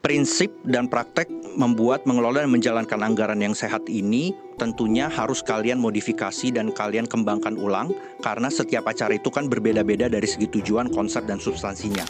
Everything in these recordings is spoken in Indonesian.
Prinsip dan praktek membuat, mengelola, dan menjalankan anggaran yang sehat ini tentunya harus kalian modifikasi dan kalian kembangkan ulang, karena setiap acara itu kan berbeda-beda dari segi tujuan, konsep, dan substansinya.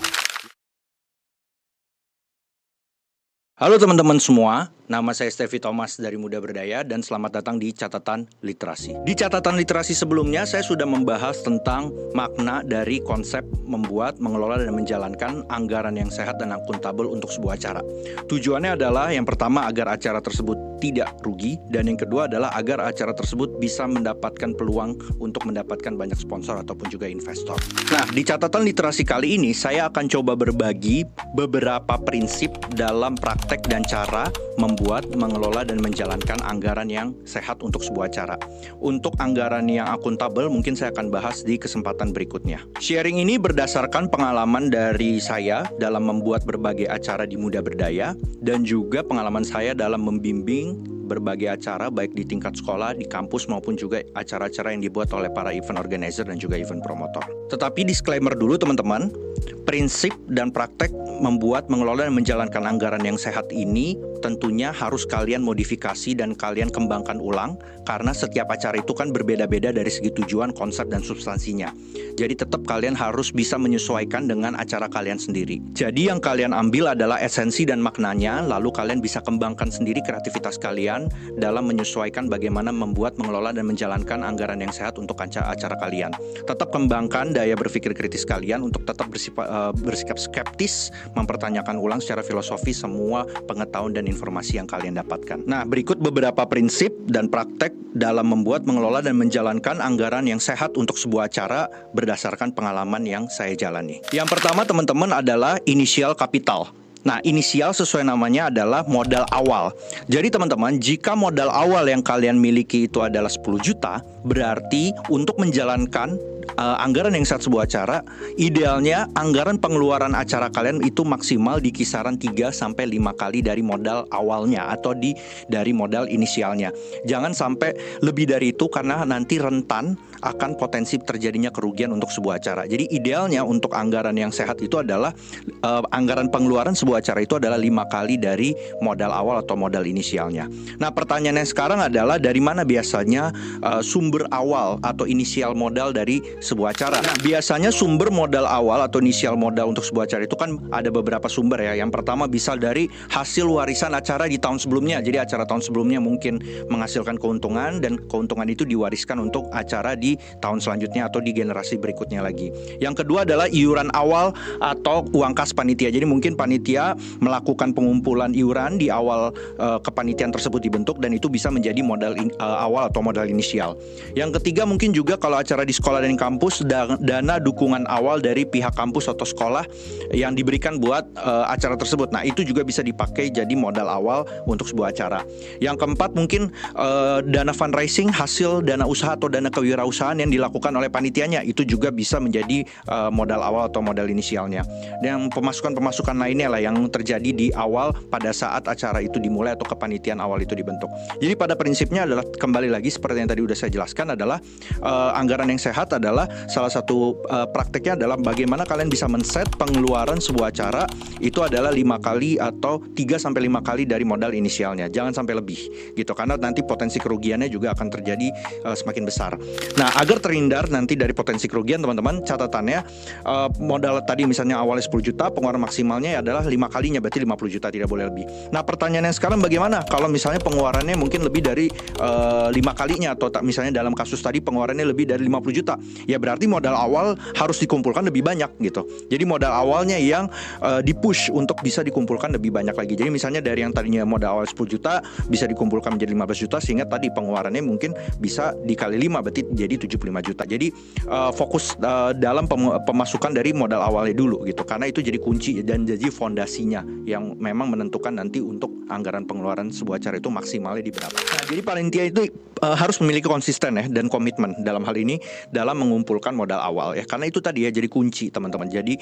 Halo teman-teman semua, nama saya Steffi Thomas dari Muda Berdaya dan selamat datang di Catatan Literasi. Di Catatan Literasi sebelumnya saya sudah membahas tentang makna dari konsep membuat, mengelola, dan menjalankan anggaran yang sehat dan akuntabel untuk sebuah acara. Tujuannya adalah yang pertama agar acara tersebut tidak rugi, dan yang kedua adalah agar acara tersebut bisa mendapatkan peluang untuk mendapatkan banyak sponsor ataupun juga investor. Nah, di Catatan Literasi kali ini saya akan coba berbagi beberapa prinsip dalam praktek dan cara membuat, mengelola, dan menjalankan anggaran yang sehat untuk sebuah acara. Untuk anggaran yang akuntabel mungkin saya akan bahas di kesempatan berikutnya. Sharing ini berdasarkan pengalaman dari saya dalam membuat berbagai acara di Muda Berdaya dan juga pengalaman saya dalam membimbing berbagai acara baik di tingkat sekolah, di kampus maupun juga acara-acara yang dibuat oleh para event organizer dan juga event promotor. Tetapi disclaimer dulu teman-teman, prinsip dan praktek membuat, mengelola, dan menjalankan anggaran yang sehat ini tentunya harus kalian modifikasi dan kalian kembangkan ulang, karena setiap acara itu kan berbeda-beda dari segi tujuan, konsep, dan substansinya. Jadi tetap kalian harus bisa menyesuaikan dengan acara kalian sendiri. Jadi yang kalian ambil adalah esensi dan maknanya, lalu kalian bisa kembangkan sendiri kreativitas kalian dalam menyesuaikan bagaimana membuat, mengelola, dan menjalankan anggaran yang sehat untuk acara kalian. Tetap kembangkan daya berpikir kritis kalian untuk tetap bersikap skeptis, mempertanyakan ulang secara filosofis semua pengetahuan dan informasi yang kalian dapatkan. Nah, berikut beberapa prinsip dan praktek dalam membuat, mengelola, dan menjalankan anggaran yang sehat untuk sebuah acara berdasarkan pengalaman yang saya jalani. Yang pertama teman-teman adalah initial capital. Nah, inisial sesuai namanya adalah modal awal. Jadi teman-teman, jika modal awal yang kalian miliki itu adalah 10 juta, berarti untuk menjalankan anggaran yang sehat sebuah acara, idealnya anggaran pengeluaran acara kalian itu maksimal di kisaran 3-5 kali dari modal awalnya atau dari modal inisialnya. Jangan sampai lebih dari itu karena nanti rentan akan potensi terjadinya kerugian untuk sebuah acara. Jadi idealnya untuk anggaran yang sehat itu adalah anggaran pengeluaran sebuah acara itu adalah 5 kali dari modal awal atau modal inisialnya. Nah, pertanyaannya sekarang adalah dari mana biasanya sumber awal atau inisial modal dari sebuah acara. Nah, biasanya sumber modal awal atau inisial modal untuk sebuah acara itu kan ada beberapa sumber ya. Yang pertama bisa dari hasil warisan acara di tahun sebelumnya. Jadi acara tahun sebelumnya mungkin menghasilkan keuntungan dan keuntungan itu diwariskan untuk acara di tahun selanjutnya atau di generasi berikutnya lagi. Yang kedua adalah iuran awal atau uang kas panitia. Jadi mungkin panitia melakukan pengumpulan iuran di awal kepanitiaan tersebut dibentuk dan itu bisa menjadi modal awal atau modal inisial. Yang ketiga mungkin juga kalau acara di sekolah dan kampus, dana dukungan awal dari pihak kampus atau sekolah yang diberikan buat acara tersebut. Nah, itu juga bisa dipakai jadi modal awal untuk sebuah acara. Yang keempat mungkin dana fundraising, hasil dana usaha atau dana kewirausahaan yang dilakukan oleh panitianya, itu juga bisa menjadi modal awal atau modal inisialnya. Dan pemasukan-pemasukan lainnya lah yang terjadi di awal pada saat acara itu dimulai atau kepanitiaan awal itu dibentuk. Jadi pada prinsipnya adalah kembali lagi seperti yang tadi udah saya jelaskan adalah anggaran yang sehat adalah salah satu prakteknya adalah bagaimana kalian bisa men-set pengeluaran sebuah acara itu adalah 5 kali atau 3-5 kali dari modal inisialnya. Jangan sampai lebih gitu, karena nanti potensi kerugiannya juga akan terjadi semakin besar. Nah, agar terhindar nanti dari potensi kerugian teman-teman, catatannya modal tadi misalnya awalnya 10 juta, pengeluaran maksimalnya adalah 5 kalinya, berarti 50 juta, tidak boleh lebih. Nah, pertanyaannya sekarang bagaimana kalau misalnya pengeluarannya mungkin lebih dari 5 kalinya atau misalnya dalam kasus tadi pengeluarannya lebih dari 50 juta. Ya berarti modal awal harus dikumpulkan lebih banyak gitu. Jadi modal awalnya yang dipush untuk bisa dikumpulkan lebih banyak lagi. Jadi misalnya dari yang tadinya modal awal 10 juta bisa dikumpulkan menjadi 15 juta sehingga tadi pengeluarannya mungkin bisa dikali 5 berarti jadi 75 juta. Jadi fokus dalam pemasukan dari modal awalnya dulu gitu. Karena itu jadi kunci dan jadi fondasinya yang memang menentukan nanti untuk anggaran pengeluaran sebuah acara itu maksimalnya di berapa. Nah, jadi panitia itu harus memiliki konsisten ya dan komitmen dalam hal ini dalam mengumpulkan mengumpulkan modal awal ya, karena itu tadi ya jadi kunci teman-teman. Jadi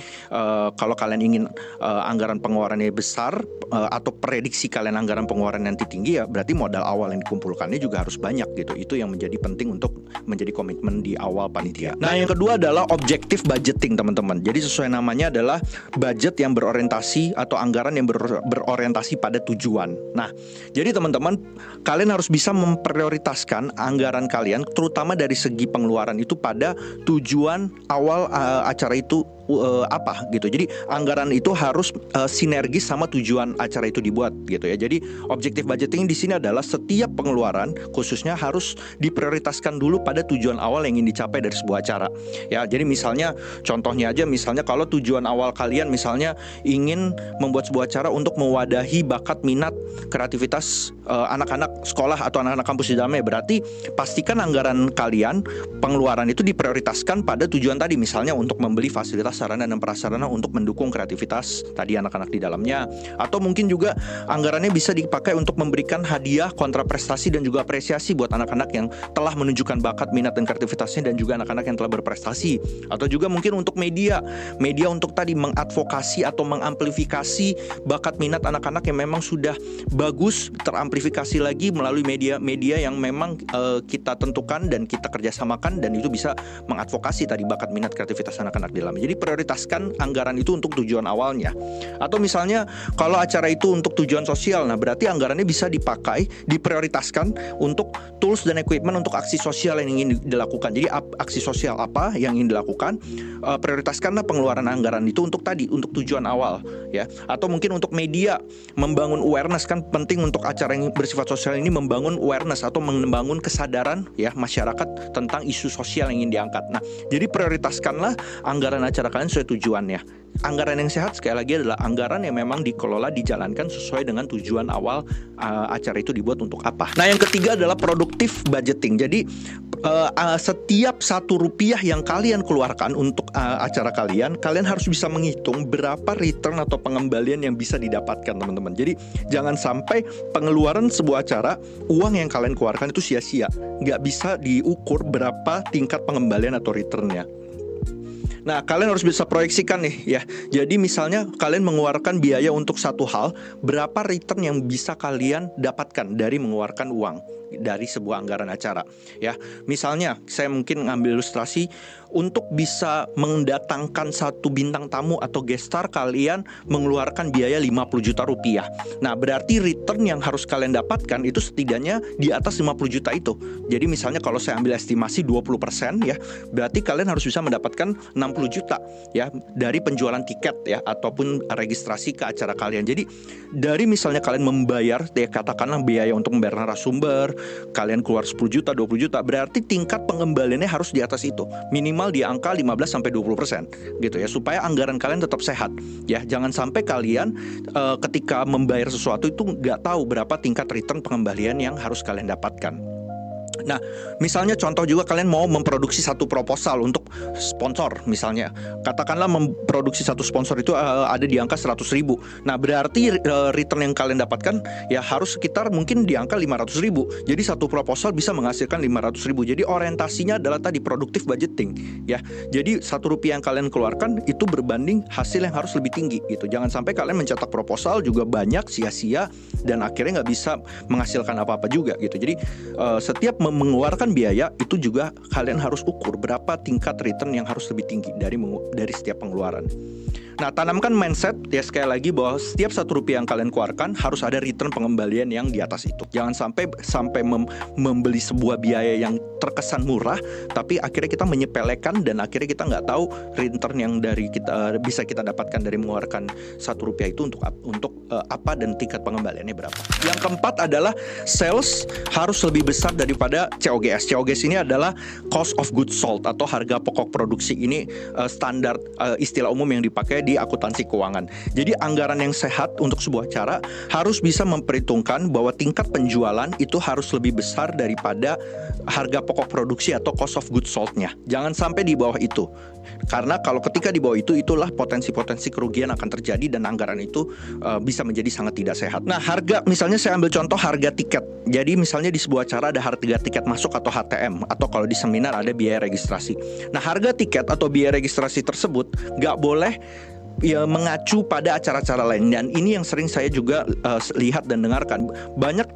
kalau kalian ingin anggaran pengeluarannya besar atau prediksi kalian anggaran pengeluaran nanti tinggi, ya berarti modal awal yang dikumpulkannya juga harus banyak gitu. Itu yang menjadi penting untuk menjadi komitmen di awal panitia. Nah, yang kedua adalah objektif budgeting teman-teman. Jadi sesuai namanya adalah budget yang berorientasi atau anggaran yang berorientasi pada tujuan. Nah, jadi teman-teman, kalian harus bisa memprioritaskan anggaran kalian terutama dari segi pengeluaran itu pada tujuan awal acara itu apa gitu. Jadi anggaran itu harus sinergis sama tujuan acara itu dibuat gitu ya. Jadi objektif budgeting di sini adalah setiap pengeluaran khususnya harus diprioritaskan dulu pada tujuan awal yang ingin dicapai dari sebuah acara. Ya, jadi misalnya contohnya aja, misalnya kalau tujuan awal kalian misalnya ingin membuat sebuah acara untuk mewadahi bakat minat kreativitas anak-anak sekolah atau anak-anak kampus di dalamnya, berarti pastikan anggaran kalian pengeluaran itu diprioritaskan pada tujuan tadi, misalnya untuk membeli fasilitas sarana dan prasarana untuk mendukung kreativitas tadi anak-anak di dalamnya, atau mungkin juga anggarannya bisa dipakai untuk memberikan hadiah kontraprestasi dan juga apresiasi buat anak-anak yang telah menunjukkan bakat minat dan kreativitasnya dan juga anak-anak yang telah berprestasi, atau juga mungkin untuk media untuk tadi mengadvokasi atau mengamplifikasi bakat minat anak-anak yang memang sudah bagus teramplifikasi lagi melalui media yang memang kita tentukan dan kita kerjasamakan, dan itu bisa mengadvokasi tadi bakat minat kreativitas anak-anak di dalamnya. Jadi prioritaskan anggaran itu untuk tujuan awalnya. Atau misalnya kalau acara itu untuk tujuan sosial, nah berarti anggarannya bisa dipakai, diprioritaskan untuk tools dan equipment untuk aksi sosial yang ingin dilakukan. Jadi aksi sosial apa yang ingin dilakukan, prioritaskanlah pengeluaran anggaran itu untuk tadi, untuk tujuan awal ya. Atau mungkin untuk media, membangun awareness, kan penting untuk acara yang bersifat sosial ini membangun awareness atau membangun kesadaran ya masyarakat tentang isu sosial yang ingin diangkat. Nah, jadi prioritaskanlah anggaran acara kalian sesuai tujuannya. Anggaran yang sehat sekali lagi adalah anggaran yang memang dikelola, dijalankan sesuai dengan tujuan awal acara itu dibuat untuk apa. Nah, yang ketiga adalah produktif budgeting. Jadi setiap Rp1 yang kalian keluarkan untuk acara kalian harus bisa menghitung berapa return atau pengembalian yang bisa didapatkan teman-teman. Jadi jangan sampai pengeluaran sebuah acara, uang yang kalian keluarkan itu sia-sia. Nggak bisa diukur berapa tingkat pengembalian atau returnnya. Nah, kalian harus bisa proyeksikan nih ya. Jadi misalnya kalian mengeluarkan biaya untuk satu hal, berapa return yang bisa kalian dapatkan dari mengeluarkan uang dari sebuah anggaran acara ya. Misalnya saya mungkin ngambil ilustrasi, untuk bisa mendatangkan satu bintang tamu atau guest star, kalian mengeluarkan biaya Rp50 juta. Nah, berarti return yang harus kalian dapatkan itu setidaknya di atas 50 juta itu. Jadi misalnya kalau saya ambil estimasi 20% ya, berarti kalian harus bisa mendapatkan 60 juta ya dari penjualan tiket ya ataupun registrasi ke acara kalian. Jadi dari misalnya kalian membayar ya, katakanlah biaya untuk membayar narasumber, kalian keluar 10 juta, 20 juta, berarti tingkat pengembaliannya harus di atas itu. Minimal di angka 15-20% gitu ya, supaya anggaran kalian tetap sehat ya. Jangan sampai kalian ketika membayar sesuatu itu nggak tahu berapa tingkat return pengembalian yang harus kalian dapatkan. Nah, misalnya contoh juga kalian mau memproduksi satu proposal untuk sponsor misalnya. Katakanlah memproduksi satu sponsor itu ada di angka 100.000. Nah, berarti return yang kalian dapatkan ya harus sekitar mungkin di angka 500.000. Jadi satu proposal bisa menghasilkan 500.000. Jadi orientasinya adalah tadi produktif budgeting ya. Jadi Rp1 yang kalian keluarkan itu berbanding hasil yang harus lebih tinggi gitu. Jangan sampai kalian mencetak proposal juga banyak sia-sia dan akhirnya nggak bisa menghasilkan apa-apa juga gitu. Jadi setiap mengeluarkan biaya itu juga kalian harus ukur berapa tingkat return yang harus lebih tinggi dari setiap pengeluaran. Nah, tanamkan mindset ya sekali lagi bahwa setiap Rp1 yang kalian keluarkan harus ada return pengembalian yang di atas itu. Jangan sampai membeli sebuah biaya yang terkesan murah tapi akhirnya kita menyepelekan dan akhirnya kita nggak tahu return yang dari kita bisa kita dapatkan dari mengeluarkan Rp1 itu untuk apa dan tingkat pengembaliannya berapa. Yang keempat adalah sales harus lebih besar daripada COGS. COGS ini adalah cost of goods sold atau harga pokok produksi. Ini standar istilah umum yang dipakai saya di akuntansi keuangan. Jadi anggaran yang sehat untuk sebuah acara harus bisa memperhitungkan bahwa tingkat penjualan itu harus lebih besar daripada harga pokok produksi atau cost of goods sold-nya. Jangan sampai di bawah itu. Karena kalau ketika di bawah itu, itulah potensi-potensi kerugian akan terjadi dan anggaran itu bisa menjadi sangat tidak sehat. Nah, harga, misalnya saya ambil contoh harga tiket. Jadi misalnya di sebuah acara ada harga tiket masuk atau HTM, atau kalau di seminar ada biaya registrasi. Nah, harga tiket atau biaya registrasi tersebut nggak boleh mengacu pada acara-acara lain. Dan ini yang sering saya juga lihat dan dengarkan. Banyak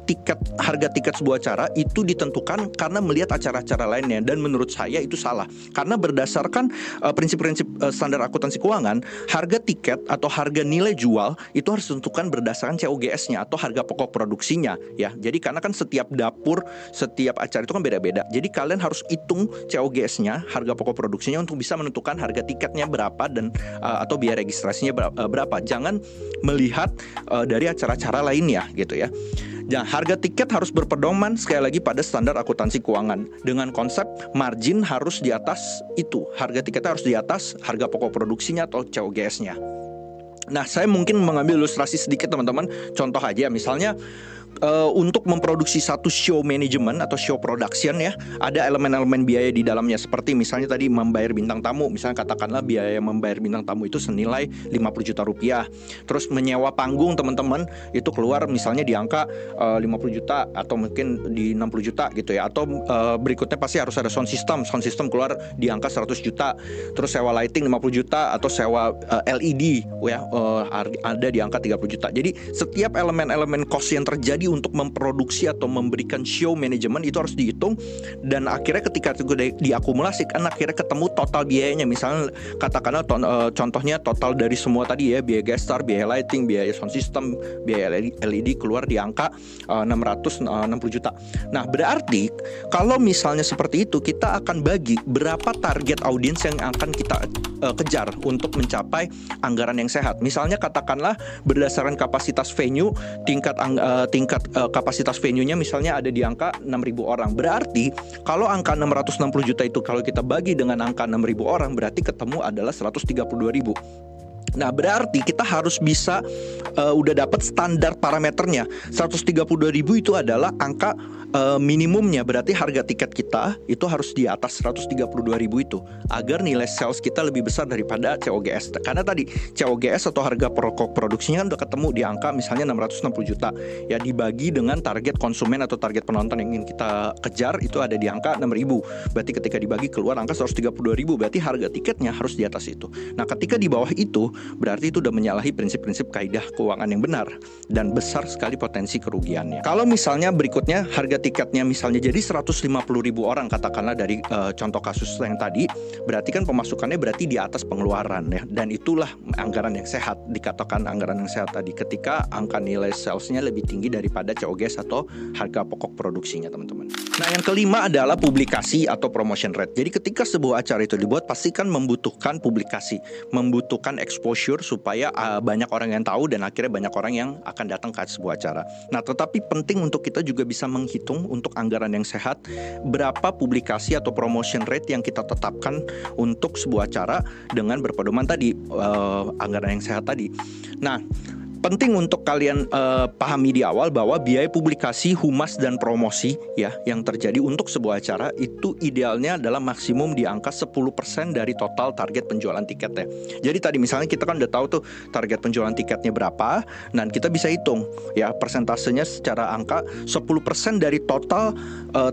harga tiket sebuah acara itu ditentukan karena melihat acara-acara lainnya. Dan menurut saya itu salah. Karena berdasarkan prinsip-prinsip standar akuntansi keuangan, harga tiket atau harga nilai jual itu harus ditentukan berdasarkan COGS-nya atau harga pokok produksinya, ya. Jadi karena kan setiap dapur, setiap acara itu kan beda-beda. Jadi kalian harus hitung COGS-nya, harga pokok produksinya, untuk bisa menentukan harga tiketnya berapa dan atau biaya registrasinya berapa. Jangan melihat dari acara-acara lainnya gitu ya. Nah, harga tiket harus berpedoman sekali lagi pada standar akuntansi keuangan dengan konsep margin harus di atas itu. Harga tiketnya harus di atas harga pokok produksinya atau COGS-nya. Nah, saya mungkin mengambil ilustrasi sedikit teman-teman. Contoh aja, misalnya untuk memproduksi satu show management atau show production ya, ada elemen-elemen biaya di dalamnya, seperti misalnya tadi membayar bintang tamu. Misalnya katakanlah biaya membayar bintang tamu itu senilai 50 juta rupiah. Terus menyewa panggung teman-teman itu keluar misalnya di angka 50 juta atau mungkin di 60 juta gitu ya. Atau berikutnya pasti harus ada sound system keluar di angka 100 juta. Terus sewa lighting 50 juta atau sewa LED ya, ada di angka 30 juta. Jadi setiap elemen-elemen cost yang terjadi untuk memproduksi atau memberikan show management itu harus dihitung, dan akhirnya ketika itu diakumulasikan akhirnya ketemu total biayanya. Misalnya katakanlah contohnya total dari semua tadi ya, biaya guest star, biaya lighting, biaya sound system, biaya LED keluar di angka 660 juta. Nah, berarti kalau misalnya seperti itu, kita akan bagi berapa target audiens yang akan kita kejar untuk mencapai anggaran yang sehat. Misalnya katakanlah berdasarkan kapasitas venue, tingkat kapasitas venue-nya misalnya ada di angka 6.000 orang. Berarti kalau angka 660 juta itu kalau kita bagi dengan angka 6.000 orang, berarti ketemu adalah 132.000. Nah, berarti kita harus bisa udah dapat standar parameternya. 132.000 itu adalah angka minimumnya. Berarti harga tiket kita itu harus di atas 132.000 itu agar nilai sales kita lebih besar daripada COGS. Karena tadi COGS atau harga pokok produksinya kan udah ketemu di angka misalnya 660 juta. Ya, dibagi dengan target konsumen atau target penonton yang ingin kita kejar itu ada di angka 6.000. Berarti ketika dibagi keluar angka 132.000, berarti harga tiketnya harus di atas itu. Nah, ketika di bawah itu berarti itu udah menyalahi prinsip-prinsip kaidah keuangan yang benar dan besar sekali potensi kerugiannya. Kalau misalnya berikutnya harga tiketnya misalnya jadi 150.000 orang katakanlah dari contoh kasus yang tadi, berarti kan pemasukannya berarti di atas pengeluaran ya, dan itulah anggaran yang sehat, dikatakan anggaran yang sehat tadi ketika angka nilai salesnya lebih tinggi daripada COGS atau harga pokok produksinya teman-teman. Nah, yang kelima adalah publikasi atau promotion rate. Jadi ketika sebuah acara itu dibuat pasti kan membutuhkan publikasi, membutuhkan exposure supaya banyak orang yang tahu dan akhirnya banyak orang yang akan datang ke sebuah acara. Nah, tetapi penting untuk kita juga bisa menghitung untuk anggaran yang sehat berapa publikasi atau promotion rate yang kita tetapkan untuk sebuah acara dengan berpedoman tadi anggaran yang sehat tadi. Nah, penting untuk kalian pahami di awal bahwa biaya publikasi, humas, dan promosi ya yang terjadi untuk sebuah acara itu idealnya adalah maksimum di angka 10% dari total target penjualan tiketnya. Jadi tadi misalnya kita kan udah tahu tuh target penjualan tiketnya berapa, dan kita bisa hitung ya persentasenya secara angka 10% dari total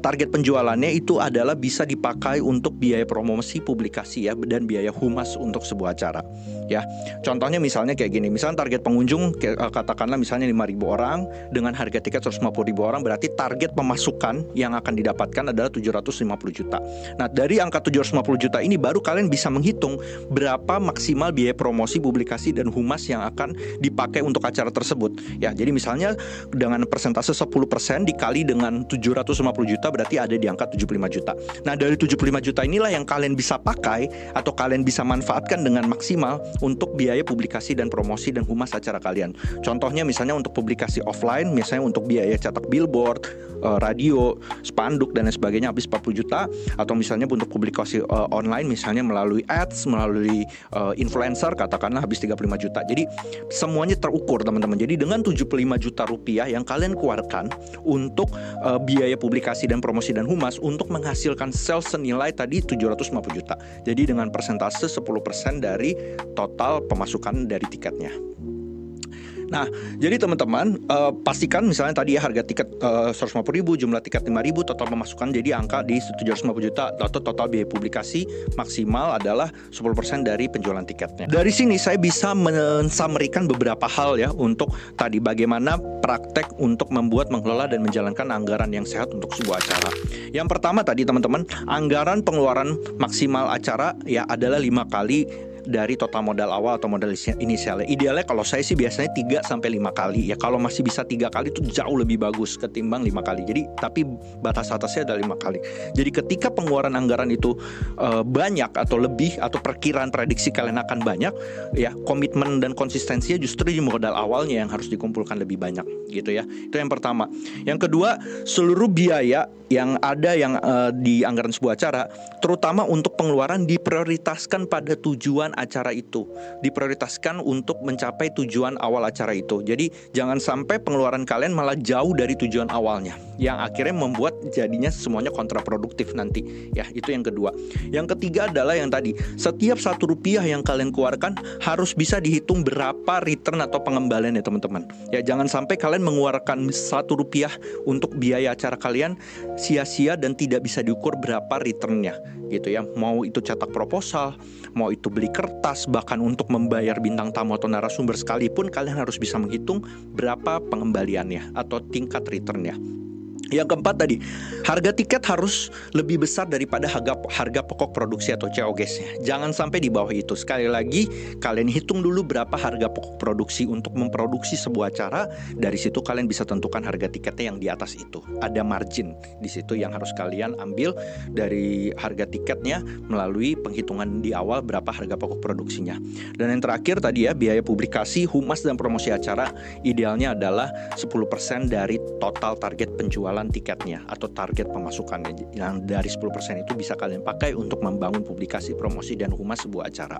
target penjualannya itu adalah bisa dipakai untuk biaya promosi, publikasi ya, dan biaya humas untuk sebuah acara ya. Contohnya misalnya kayak gini, misalnya target pengunjung katakanlah misalnya 5.000 orang dengan harga tiket 150.000 orang, berarti target pemasukan yang akan didapatkan adalah 750 juta. Nah, dari angka 750 juta ini baru kalian bisa menghitung berapa maksimal biaya promosi, publikasi, dan humas yang akan dipakai untuk acara tersebut. Ya, jadi misalnya dengan persentase 10% dikali dengan 750 juta berarti ada di angka 75 juta. Nah, dari 75 juta inilah yang kalian bisa pakai atau kalian bisa manfaatkan dengan maksimal untuk biaya publikasi dan promosi dan humas acara kalian. apapun. Contohnya misalnya untuk publikasi offline, misalnya untuk biaya cetak billboard, radio, spanduk dan lain sebagainya habis 40 juta, atau misalnya untuk publikasi online misalnya melalui ads, melalui influencer katakanlah habis 35 juta. Jadi semuanya terukur teman-teman. Jadi dengan 75 juta rupiah yang kalian keluarkan untuk biaya publikasi dan promosi dan humas untuk menghasilkan sales senilai tadi 750 juta. Jadi dengan persentase 10% dari total pemasukan dari tiketnya. Nah, jadi teman-teman pastikan misalnya tadi ya harga tiket 150.000, jumlah tiket 5.000, total pemasukan jadi angka di 750 juta atau total biaya publikasi maksimal adalah 10% dari penjualan tiketnya. Dari sini saya bisa mensummarikan beberapa hal ya untuk tadi bagaimana praktek untuk membuat, mengelola dan menjalankan anggaran yang sehat untuk sebuah acara. Yang pertama tadi teman-teman, anggaran pengeluaran maksimal acara ya adalah 5 kali dari total modal awal atau modal inisialnya. Idealnya kalau saya sih biasanya 3-5 kali ya. Kalau masih bisa 3 kali itu jauh lebih bagus ketimbang 5 kali. Jadi tapi batas atasnya ada 5 kali. Jadi ketika pengeluaran anggaran itu banyak atau lebih, atau perkiraan prediksi kalian akan banyak ya, komitmen dan konsistensinya justru di modal awalnya yang harus dikumpulkan lebih banyak gitu ya. Itu yang pertama. Yang kedua, seluruh biaya yang ada yang di anggaran sebuah acara, terutama untuk pengeluaran, diprioritaskan pada tujuan acara itu, diprioritaskan untuk mencapai tujuan awal acara itu. Jadi jangan sampai pengeluaran kalian malah jauh dari tujuan awalnya, yang akhirnya membuat jadinya semuanya kontraproduktif nanti. Ya, itu yang kedua. Yang ketiga adalah yang tadi, setiap 1 rupiah yang kalian keluarkan harus bisa dihitung berapa return atau pengembalian ya teman-teman. Ya, jangan sampai kalian mengeluarkan 1 rupiah untuk biaya acara kalian sia-sia dan tidak bisa diukur berapa returnnya gitu ya. Mau itu cetak proposal, mau itu beli kertas, bahkan untuk membayar bintang tamu atau narasumber sekalipun, kalian harus bisa menghitung berapa pengembaliannya atau tingkat returnnya. Yang keempat tadi, harga tiket harus lebih besar daripada harga pokok produksi atau COGS-nya. Jangan sampai di bawah itu. Sekali lagi, kalian hitung dulu berapa harga pokok produksi untuk memproduksi sebuah acara. Dari situ kalian bisa tentukan harga tiketnya yang di atas itu. Ada margin di situ yang harus kalian ambil dari harga tiketnya melalui penghitungan di awal berapa harga pokok produksinya. Dan yang terakhir tadi ya, biaya publikasi, humas dan promosi acara idealnya adalah 10% dari total target penjualan tiketnya atau target pemasukannya. Yang dari 10% itu bisa kalian pakai untuk membangun publikasi, promosi dan humas sebuah acara.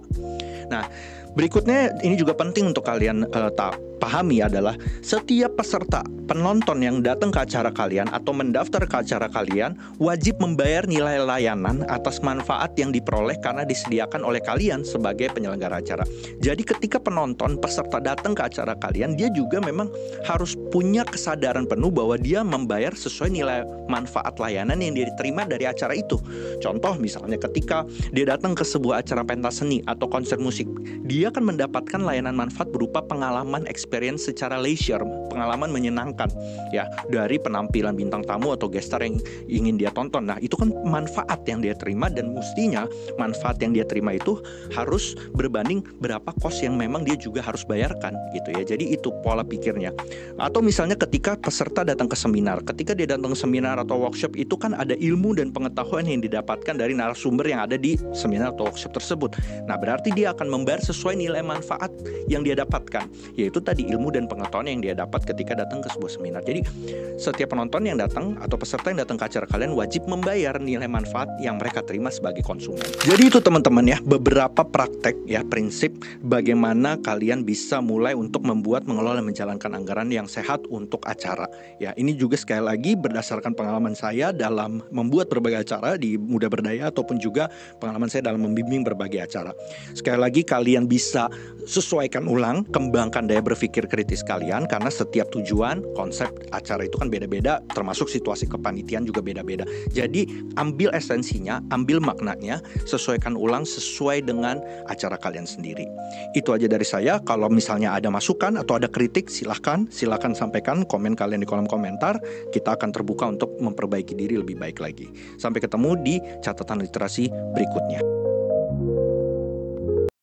Nah, berikutnya ini juga penting untuk kalian pahami adalah setiap peserta, penonton yang datang ke acara kalian atau mendaftar ke acara kalian wajib membayar nilai layanan atas manfaat yang diperoleh karena disediakan oleh kalian sebagai penyelenggara acara. Jadi ketika penonton, peserta datang ke acara kalian, dia juga memang harus punya kesadaran penuh bahwa dia membayar sesuai nilai manfaat layanan yang dia terima dari acara itu. Contoh misalnya ketika dia datang ke sebuah acara pentas seni atau konser musik, dia akan mendapatkan layanan manfaat berupa pengalaman experience secara leisure, pengalaman menyenangkan ya, dari penampilan bintang tamu atau guest star yang ingin dia tonton. Nah, itu kan manfaat yang dia terima, dan mestinya manfaat yang dia terima itu harus berbanding berapa kos yang memang dia juga harus bayarkan gitu ya. Jadi itu pola pikirnya. Atau misalnya ketika peserta datang ke seminar, ketika dia datang ke seminar atau workshop, itu kan ada ilmu dan pengetahuan yang didapatkan dari narasumber yang ada di seminar atau workshop tersebut. Nah, berarti dia akan membayar sesuai nilai manfaat yang dia dapatkan, yaitu tadi ilmu dan pengetahuan yang dia dapat ketika datang ke sebuah seminar. Jadi setiap penonton yang datang atau peserta yang datang ke acara kalian wajib membayar nilai manfaat yang mereka terima sebagai konsumen. Jadi itu teman-teman ya, beberapa praktek ya, prinsip bagaimana kalian bisa mulai untuk membuat, mengelola, dan menjalankan anggaran yang sehat untuk acara. Ya, ini juga sekali lagi berdasarkan pengalaman saya dalam membuat berbagai acara di Muda Berdaya, ataupun juga pengalaman saya dalam membimbing berbagai acara. Sekali lagi, kalian bisa sesuaikan ulang, kembangkan daya berpikir kritis kalian, karena setiap tujuan, konsep acara itu kan beda-beda, termasuk situasi kepanitiaan juga beda-beda. Jadi ambil esensinya, ambil maknanya, sesuaikan ulang sesuai dengan acara kalian sendiri. Itu aja dari saya. Kalau misalnya ada masukan atau ada kritik, silahkan sampaikan komen kalian di kolom komentar. Kita akan terbuka untuk memperbaiki diri lebih baik lagi. Sampai ketemu di catatan literasi berikutnya.